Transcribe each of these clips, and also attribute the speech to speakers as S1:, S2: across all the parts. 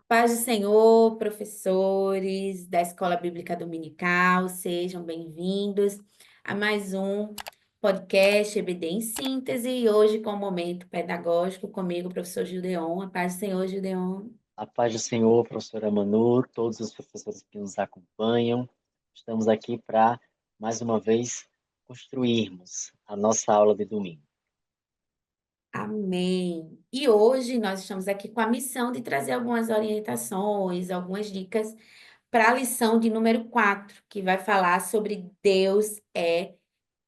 S1: Paz do Senhor, professores da Escola Bíblica Dominical, sejam bem-vindos a mais um podcast EBD em Síntese, e hoje com o momento pedagógico comigo, professor Gideon. A paz do Senhor, Gideon.
S2: A paz do Senhor, professora Manu, todos os professores que nos acompanham. Estamos aqui para, mais uma vez, construirmos a nossa aula de domingo.
S1: Amém. E hoje nós estamos aqui com a missão de trazer algumas orientações, algumas dicas para a lição de número 4, que vai falar sobre Deus é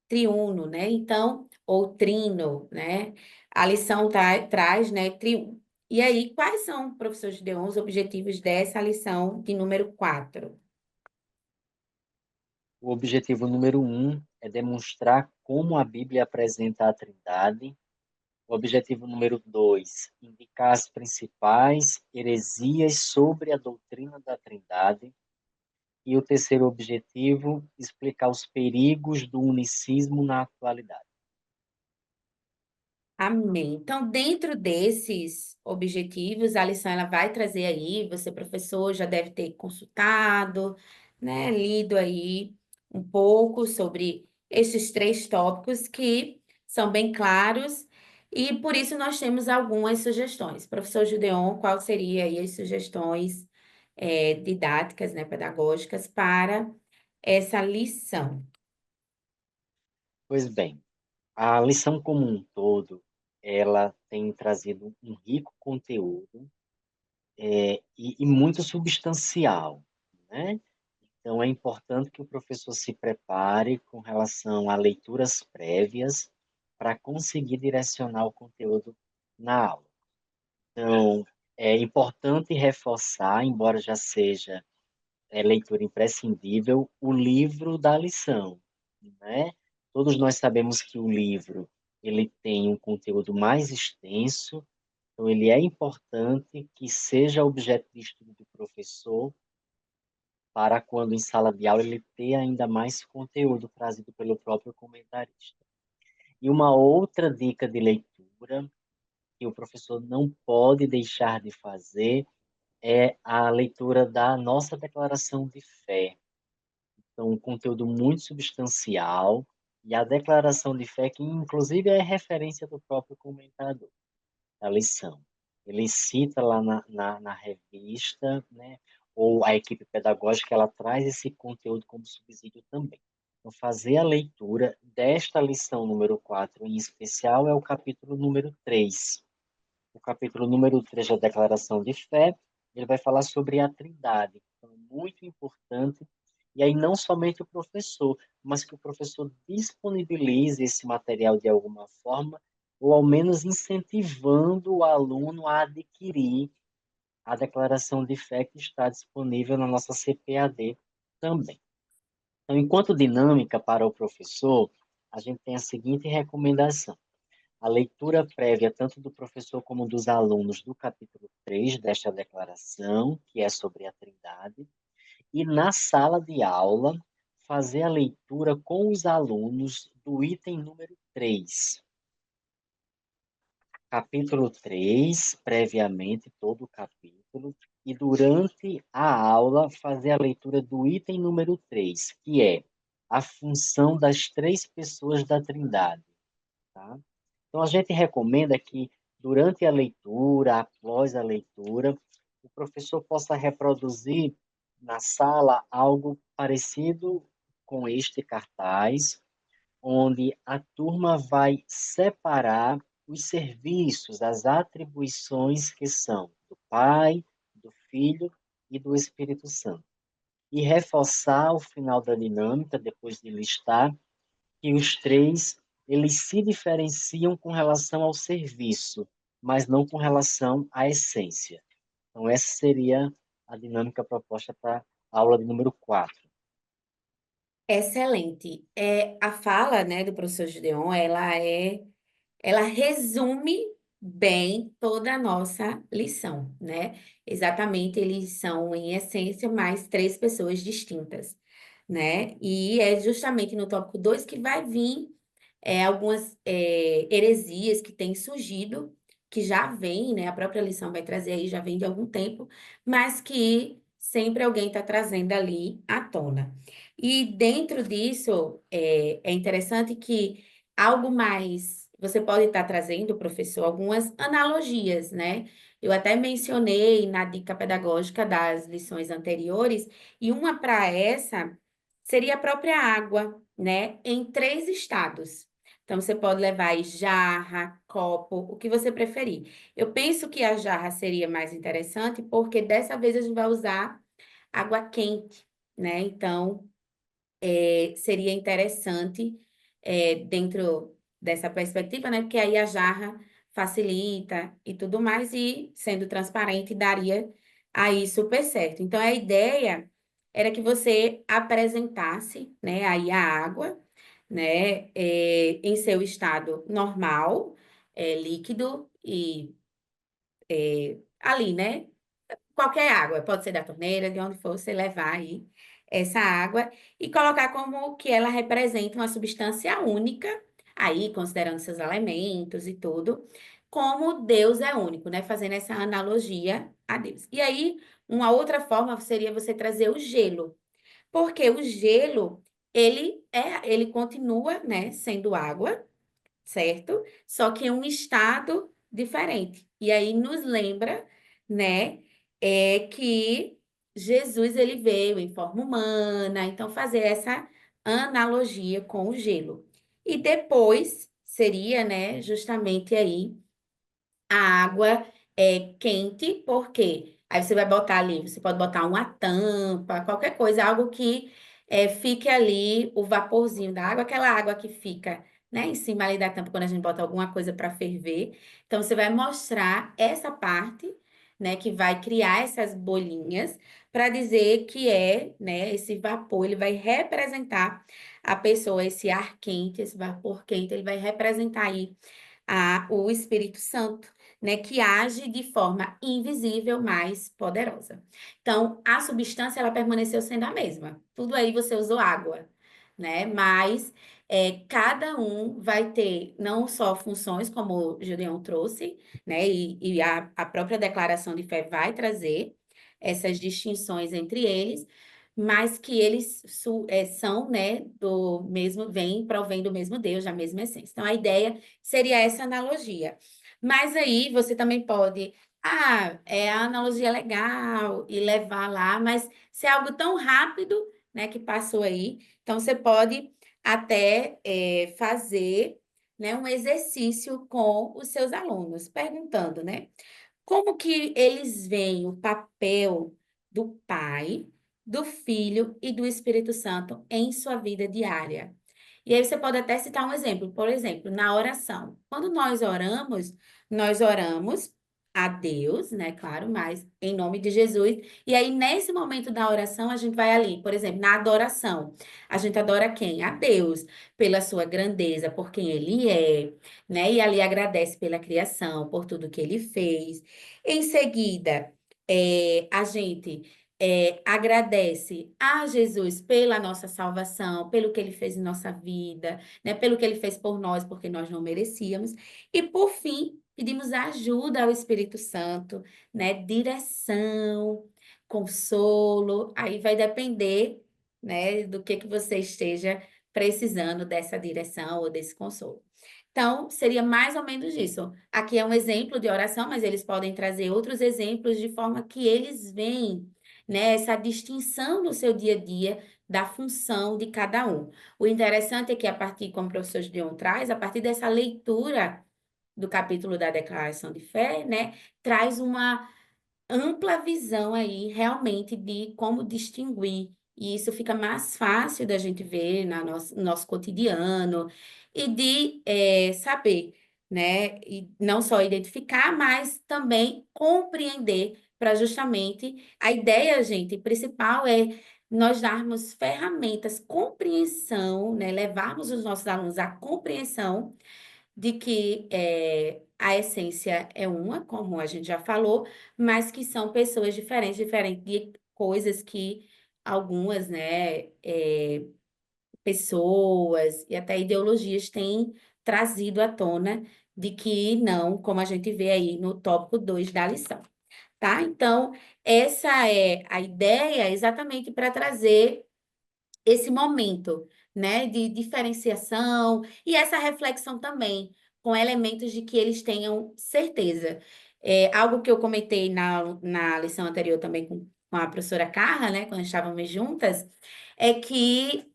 S1: triuno, né? Então, ou trino, né? A lição traz, né, triuno. E aí, quais são, professor Gideon, os objetivos dessa lição de número 4?
S2: O objetivo número 1 é demonstrar como a Bíblia apresenta a Trindade. O objetivo número 2, indicar as principais heresias sobre a doutrina da Trindade. E o terceiro objetivo, explicar os perigos do unicismo na atualidade.
S1: Amém. Então, dentro desses objetivos, a lição ela vai trazer aí, você, professor, já deve ter consultado, né, lido aí um pouco sobre esses três tópicos que são bem claros, e por isso nós temos algumas sugestões. Professor Gideon, qual seria aí as sugestões didáticas, né, pedagógicas para essa lição?
S2: Pois bem, a lição como um todo, ela tem trazido um rico conteúdo e muito substancial, né? Então, é importante que o professor se prepare com relação a leituras prévias para conseguir direcionar o conteúdo na aula. Então, é importante reforçar, embora já seja leitura imprescindível, o livro da lição, né? Todos nós sabemos que o livro ele tem um conteúdo mais extenso, então ele é importante que seja objeto de estudo do professor para quando em sala de aula ele ter ainda mais conteúdo trazido pelo próprio comentarista. E uma outra dica de leitura que o professor não pode deixar de fazer é a leitura da nossa declaração de fé. Então, um conteúdo muito substancial e a declaração de fé, que inclusive é referência do próprio comentador da lição. Ele cita lá na revista, né, ou a equipe pedagógica, ela traz esse conteúdo como subsídio também. Então, fazer a leitura desta lição número 4 em especial é o capítulo número 3. O capítulo número 3 da Declaração de Fé, ele vai falar sobre a Trindade. Então, é muito importante. E aí, não somente o professor, mas que o professor disponibilize esse material de alguma forma, ou ao menos incentivando o aluno a adquirir a declaração de fé que está disponível na nossa CPAD também. Então, enquanto dinâmica para o professor, a gente tem a seguinte recomendação: a leitura prévia, tanto do professor como dos alunos, do capítulo 3 desta declaração, que é sobre a Trindade, e na sala de aula, fazer a leitura com os alunos do item número 3. Capítulo 3, previamente, todo o capítulo, e durante a aula, fazer a leitura do item número 3, que é a função das três pessoas da Trindade. Tá? Então, a gente recomenda que, durante a leitura, após a leitura, o professor possa reproduzir na sala algo parecido com este cartaz, onde a turma vai separar os serviços, as atribuições que são do Pai, do Filho e do Espírito Santo. E reforçar ao final da dinâmica, depois de listar, que os três eles se diferenciam com relação ao serviço, mas não com relação à essência. Então, essa seria a dinâmica proposta para a aula de número 4.
S1: Excelente. A fala, né, do professor Gideon, ela resume bem toda a nossa lição, né? Exatamente, eles são, em essência, mais três pessoas distintas, né? E é justamente no tópico 2 que vai vir algumas heresias que têm surgido que já vem, né? A própria lição vai trazer aí, já vem de algum tempo, mas que sempre alguém está trazendo ali à tona. E dentro disso, é interessante que algo mais, você pode estar trazendo, professor, algumas analogias, né? Eu até mencionei na dica pedagógica das lições anteriores, e uma para essa seria a própria água, né? Em três estados. Então, você pode levar aí jarra, copo, o que você preferir. Eu penso que a jarra seria mais interessante, porque dessa vez a gente vai usar água quente, né? Então, seria interessante, dentro dessa perspectiva, né? Porque aí a jarra facilita e tudo mais, e sendo transparente, daria aí super certo. Então, a ideia era que você apresentasse, né, aí a água, né, em seu estado normal, líquido e ali, né? Qualquer água, pode ser da torneira, de onde for, você levar aí essa água e colocar como que ela representa uma substância única, aí considerando seus elementos e tudo, como Deus é único, né? Fazendo essa analogia a Deus. E aí, uma outra forma seria você trazer o gelo, porque o gelo, ele continua, né, sendo água, certo? Só que em um estado diferente. E aí nos lembra, né, que Jesus ele veio em forma humana, então fazer essa analogia com o gelo. E depois seria, né, justamente aí a água é quente, porque aí você vai botar ali, você pode botar uma tampa, qualquer coisa, algo que fique ali o vaporzinho da água, aquela água que fica, né, em cima ali da tampa quando a gente bota alguma coisa para ferver. Então você vai mostrar essa parte, né, que vai criar essas bolinhas para dizer que né, esse vapor, ele vai representar a pessoa, esse ar quente, esse vapor quente, ele vai representar aí o Espírito Santo, né, que age de forma invisível, mas poderosa. Então, a substância ela permaneceu sendo a mesma. Tudo aí você usou água, né? Mas cada um vai ter não só funções, como o Gideon trouxe, né? E a própria declaração de fé vai trazer essas distinções entre eles, mas que eles são, né, do mesmo, provém do mesmo Deus, da mesma essência. Então, a ideia seria essa analogia. Mas aí você também pode, a analogia é legal e levar lá, mas se é algo tão rápido, né, que passou aí, então você pode até fazer, né, um exercício com os seus alunos, perguntando, né, como que eles veem o papel do Pai, do Filho e do Espírito Santo em sua vida diária? E aí você pode até citar um exemplo. Por exemplo, na oração. Quando nós oramos a Deus, né? Claro, mas em nome de Jesus. E aí, nesse momento da oração, a gente vai ali, por exemplo, na adoração. A gente adora quem? A Deus, pela sua grandeza, por quem Ele é, né? E ali agradece pela criação, por tudo que Ele fez. Em seguida, a gente agradece a Jesus pela nossa salvação, pelo que ele fez em nossa vida, né? Pelo que ele fez por nós, porque nós não merecíamos. E por fim, pedimos ajuda ao Espírito Santo, né? Direção, consolo. Aí vai depender, né, do que você esteja precisando dessa direção ou desse consolo. Então, seria mais ou menos isso. Aqui é um exemplo de oração, mas eles podem trazer outros exemplos de forma que eles veem, né, essa distinção no seu dia a dia da função de cada um. O interessante é que, a partir, como o professor Gideon traz, a partir dessa leitura do capítulo da Declaração de Fé, né, traz uma ampla visão aí, realmente, de como distinguir. E isso fica mais fácil da gente ver no nosso cotidiano e de saber, né? E não só identificar, mas também compreender para justamente a ideia, gente, principal é nós darmos ferramentas, compreensão, né? Levarmos os nossos alunos à compreensão de que a essência é uma, como a gente já falou, mas que são pessoas diferentes, diferentes de coisas que algumas, né, pessoas e até ideologias têm trazido à tona de que não, como a gente vê aí no tópico 2 da lição, tá? Então, essa é a ideia exatamente para trazer esse momento, né, de diferenciação e essa reflexão também, com elementos de que eles tenham certeza. Algo que eu comentei na lição anterior também com a professora Carla, né, quando estávamos juntas, é que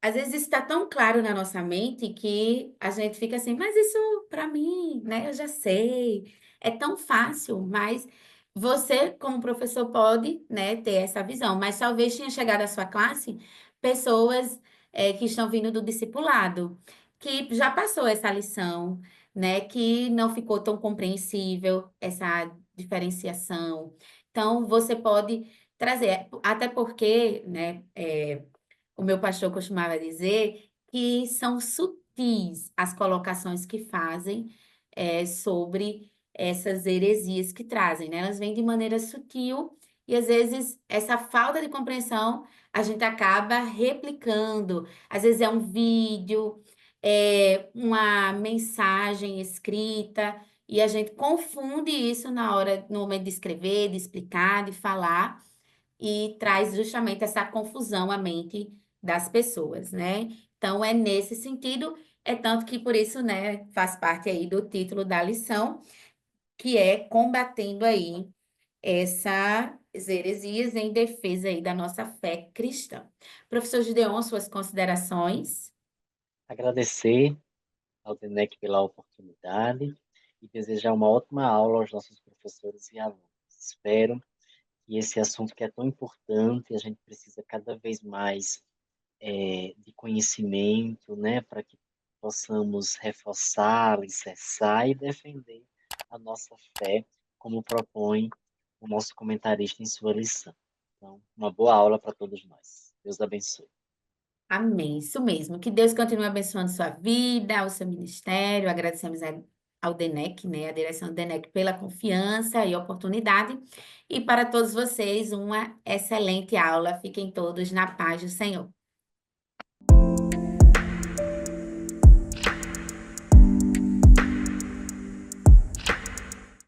S1: às vezes isso está tão claro na nossa mente que a gente fica assim, mas isso para mim, né, eu já sei, é tão fácil, mas você, como professor, pode, né, ter essa visão, mas talvez tenha chegado à sua classe pessoas que estão vindo do discipulado, que já passou essa lição, né, que não ficou tão compreensível essa diferenciação. Então, você pode trazer, até porque, né, o meu pastor costumava dizer que são sutis as colocações que fazem sobre essas heresias que trazem, né? Elas vêm de maneira sutil e às vezes essa falta de compreensão a gente acaba replicando. Às vezes é um vídeo, é uma mensagem escrita e a gente confunde isso na hora, no momento de escrever, de explicar, de falar e traz justamente essa confusão à mente das pessoas, né? Então, é nesse sentido, é tanto que por isso, né, faz parte aí do título da lição, que é combatendo aí essas heresias em defesa aí da nossa fé cristã. Professor Gideon, suas considerações?
S2: Agradecer ao DENEC pela oportunidade e desejar uma ótima aula aos nossos professores e alunos. Espero que esse assunto que é tão importante, a gente precisa cada vez mais de conhecimento, né, para que possamos reforçar, alicerçar e defender a nossa fé, como propõe o nosso comentarista em sua lição. Então, uma boa aula para todos nós. Deus abençoe.
S1: Amém, isso mesmo. Que Deus continue abençoando sua vida, o seu ministério. Agradecemos ao DENEC, né, a direção do DENEC, pela confiança e oportunidade. E para todos vocês, uma excelente aula. Fiquem todos na paz do Senhor.